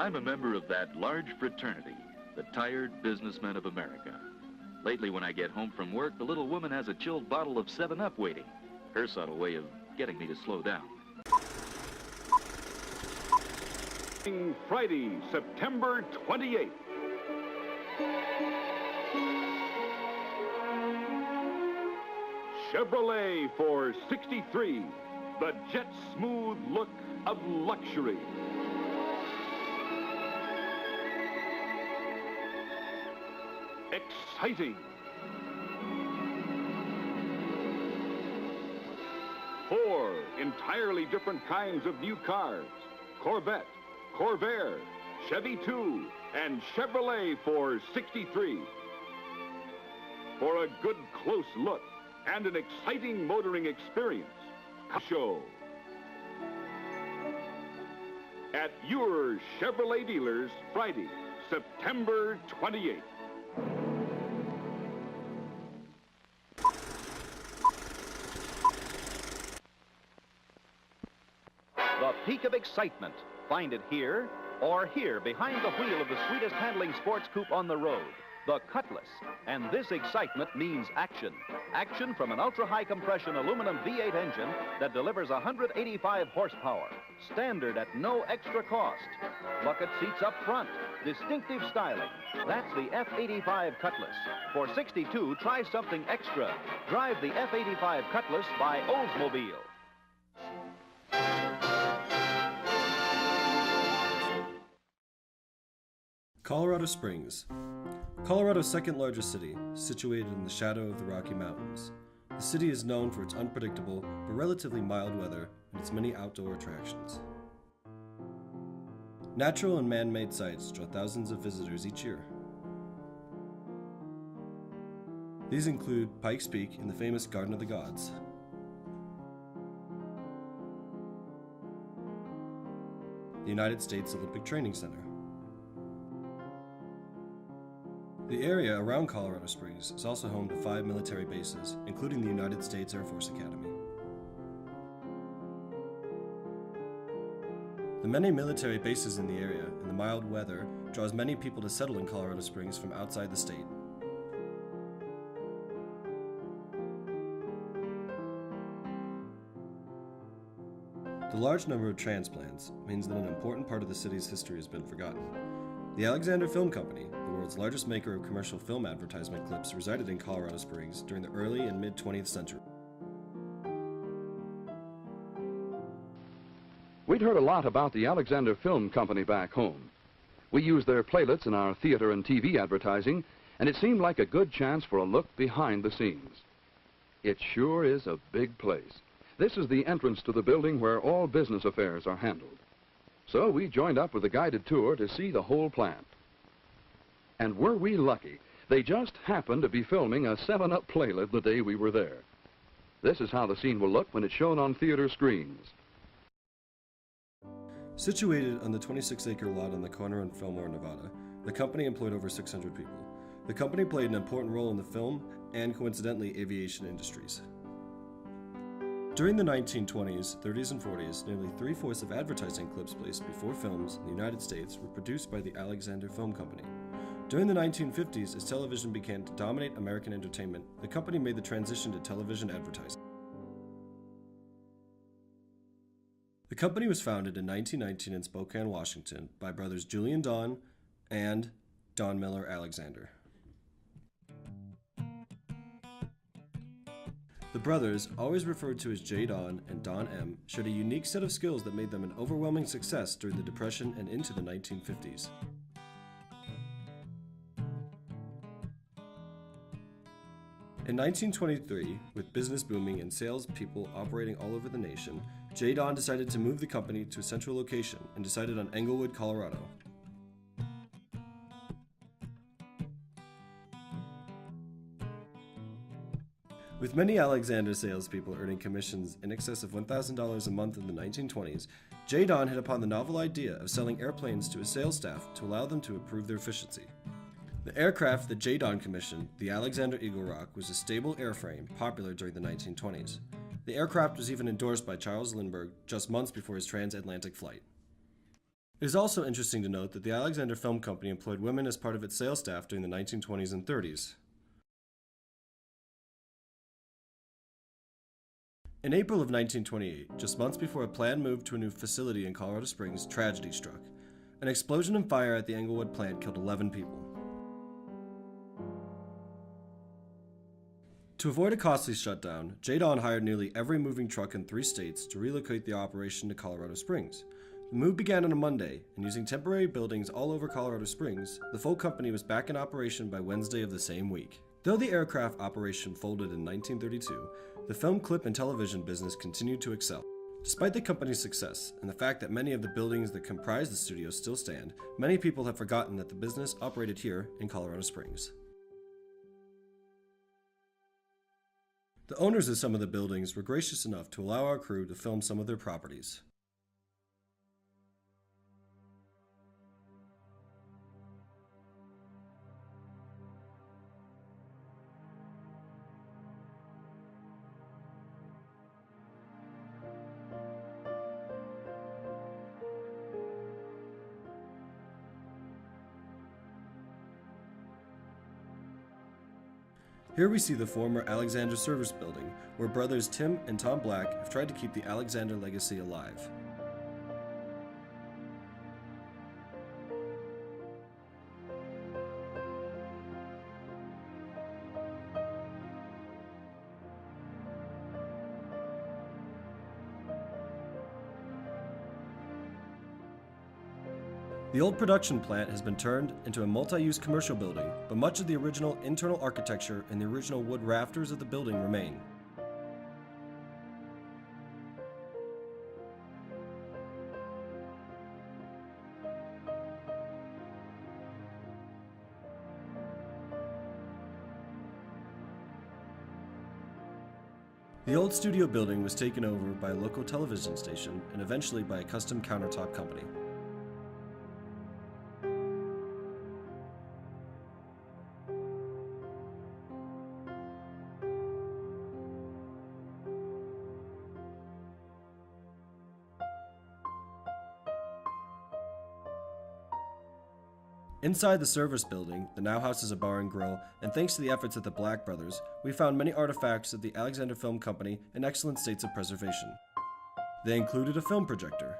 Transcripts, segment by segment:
I'm a member of that large fraternity, the Tired Businessmen of America. Lately, when I get home from work, the little woman has a chilled bottle of 7-Up waiting. Her subtle way of getting me to slow down. Friday, September 28th. Chevrolet for 63, the jet smooth look of luxury. Exciting. 4 entirely different kinds of new cars: Corvette, Corvair, Chevy 2, and Chevrolet for 63. For a good close look and an exciting motoring experience, show at your Chevrolet dealers Friday, September 28th. The peak of excitement. Find it here or here behind the wheel of the sweetest handling sports coupe on the road, the Cutlass. And this excitement means action. Action from an ultra-high compression aluminum V8 engine that delivers 185 horsepower, standard at no extra cost. Bucket seats up front, distinctive styling. That's the F85 Cutlass. For 62, try something extra. Drive the F85 Cutlass by Oldsmobile. Colorado Springs. Colorado's second largest city, situated in the shadow of the Rocky Mountains. The city is known for its unpredictable but relatively mild weather and its many outdoor attractions. Natural and man-made sites draw thousands of visitors each year. These include Pikes Peak and the famous Garden of the Gods. The United States Olympic Training Center. The area around Colorado Springs is also home to 5 military bases, including the United States Air Force Academy. The many military bases in the area and the mild weather draws many people to settle in Colorado Springs from outside the state. The large number of transplants means that an important part of the city's history has been forgotten. The Alexander Film Company, the world's largest maker of commercial film advertisement clips, resided in Colorado Springs during the early and mid-20th century. We'd heard a lot about the Alexander Film Company back home. We used their playlets in our theater and TV advertising, and it seemed like a good chance for a look behind the scenes. It sure is a big place. This is the entrance to the building where all business affairs are handled. So we joined up with a guided tour to see the whole plant. And were we lucky, they just happened to be filming a 7-Up playlet the day we were there. This is how the scene will look when it's shown on theater screens. Situated on the 26-acre lot on the corner in Fillmore, Nevada, the company employed over 600 people. The company played an important role in the film and, coincidentally, aviation industries. During the 1920s, 30s, and 40s, nearly 3/4 of advertising clips placed before films in the United States were produced by the Alexander Film Company. During the 1950s, as television began to dominate American entertainment, the company made the transition to television advertising. The company was founded in 1919 in Spokane, Washington, by brothers Julian Don and Don Miller Alexander. The brothers, always referred to as J. Don and Don M., showed a unique set of skills that made them an overwhelming success during the Depression and into the 1950s. In 1923, with business booming and salespeople operating all over the nation, J. Don decided to move the company to a central location and decided on Englewood, Colorado. With many Alexander salespeople earning commissions in excess of $1,000 a month in the 1920s, J. Don hit upon the novel idea of selling airplanes to his sales staff to allow them to improve their efficiency. The aircraft that J. Don commissioned, the Alexander Eagle Rock, was a stable airframe popular during the 1920s. The aircraft was even endorsed by Charles Lindbergh just months before his transatlantic flight. It is also interesting to note that the Alexander Film Company employed women as part of its sales staff during the 1920s and 30s. In April of 1928, just months before a planned move to a new facility in Colorado Springs, tragedy struck. An explosion and fire at the Englewood plant killed 11 people. To avoid a costly shutdown, J-Don hired nearly every moving truck in 3 states to relocate the operation to Colorado Springs. The move began on a Monday, and using temporary buildings all over Colorado Springs, the full company was back in operation by Wednesday of the same week. Though the aircraft operation folded in 1932, the film, clip, and television business continued to excel. Despite the company's success, and the fact that many of the buildings that comprise the studio still stand, many people have forgotten that the business operated here in Colorado Springs. The owners of some of the buildings were gracious enough to allow our crew to film some of their properties. Here we see the former Alexander Service Building, where brothers Tim and Tom Black have tried to keep the Alexander legacy alive. The old production plant has been turned into a multi-use commercial building, but much of the original internal architecture and the original wood rafters of the building remain. The old studio building was taken over by a local television station and eventually by a custom countertop company. Inside the service building, that now houses a bar and grill, and thanks to the efforts of the Black brothers, we found many artifacts of the Alexander Film Company in excellent states of preservation. They included a film projector,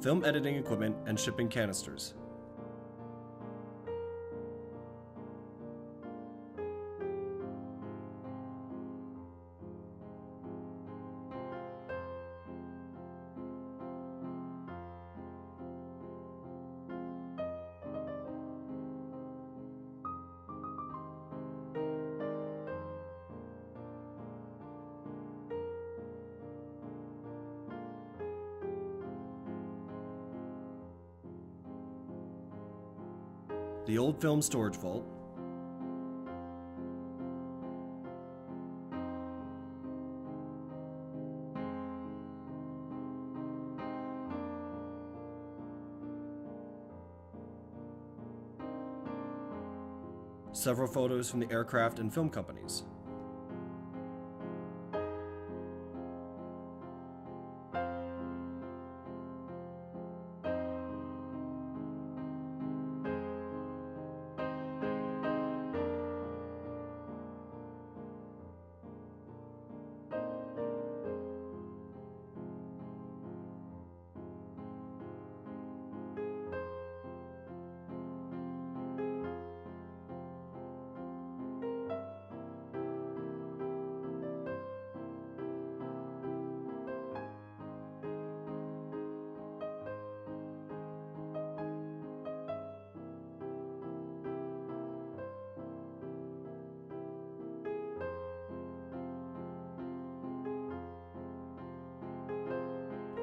film editing equipment, and shipping canisters. The old film storage vault, several photos from the aircraft and film companies,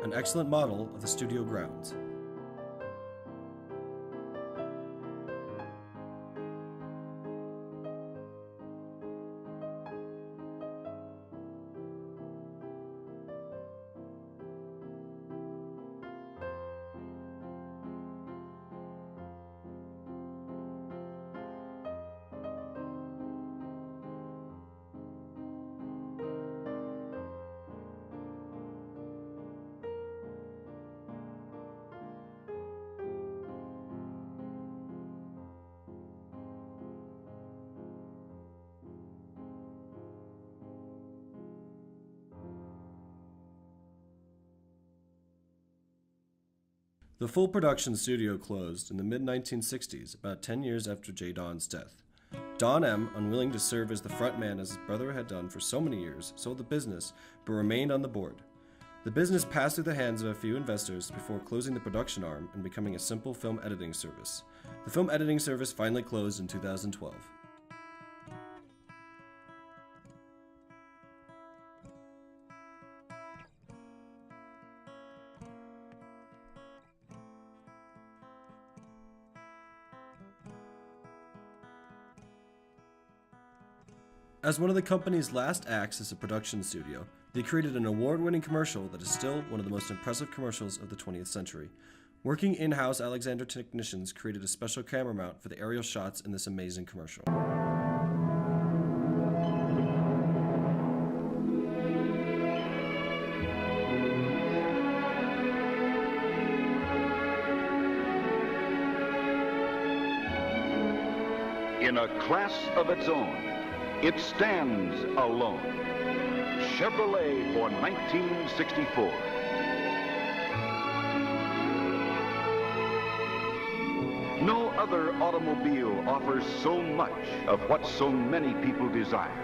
an excellent model of the studio grounds. The full production studio closed in the mid-1960s, about 10 years after J. Don's death. Don M., unwilling to serve as the front man as his brother had done for so many years, sold the business, but remained on the board. The business passed through the hands of a few investors before closing the production arm and becoming a simple film editing service. The film editing service finally closed in 2012. As one of the company's last acts as a production studio, they created an award-winning commercial that is still one of the most impressive commercials of the 20th century. Working in-house Alexander technicians created a special camera mount for the aerial shots in this amazing commercial. In a class of its own, it stands alone. Chevrolet for 1964. No other automobile offers so much of what so many people desire.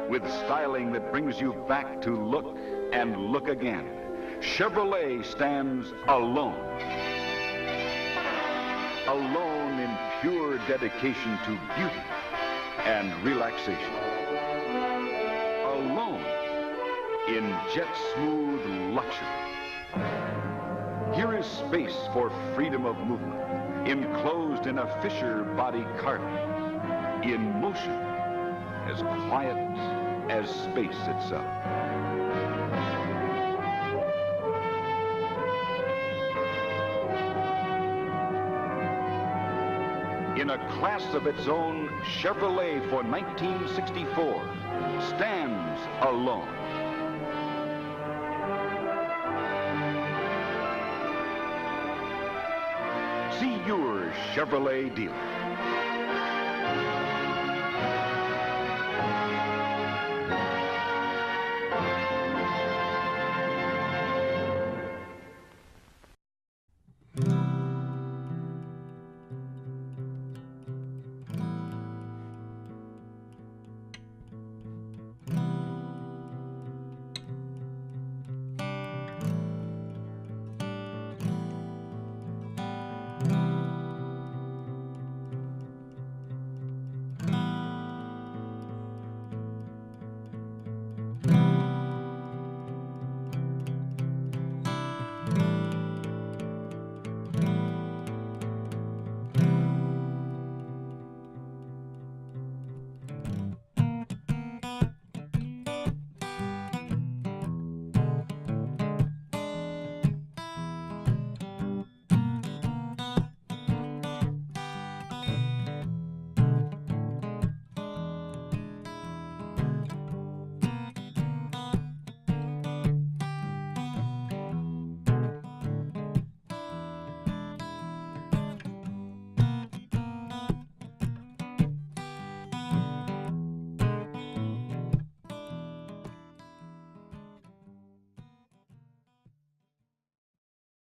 With styling that brings you back to look and look again, Chevrolet stands alone. Alone in pure dedication to beauty and relaxation. Alone in jet-smooth luxury. Here is space for freedom of movement, enclosed in a Fisher body carving, in motion, as quiet as space itself. In a class of its own, Chevrolet for 1964 stands alone. See your Chevrolet dealer.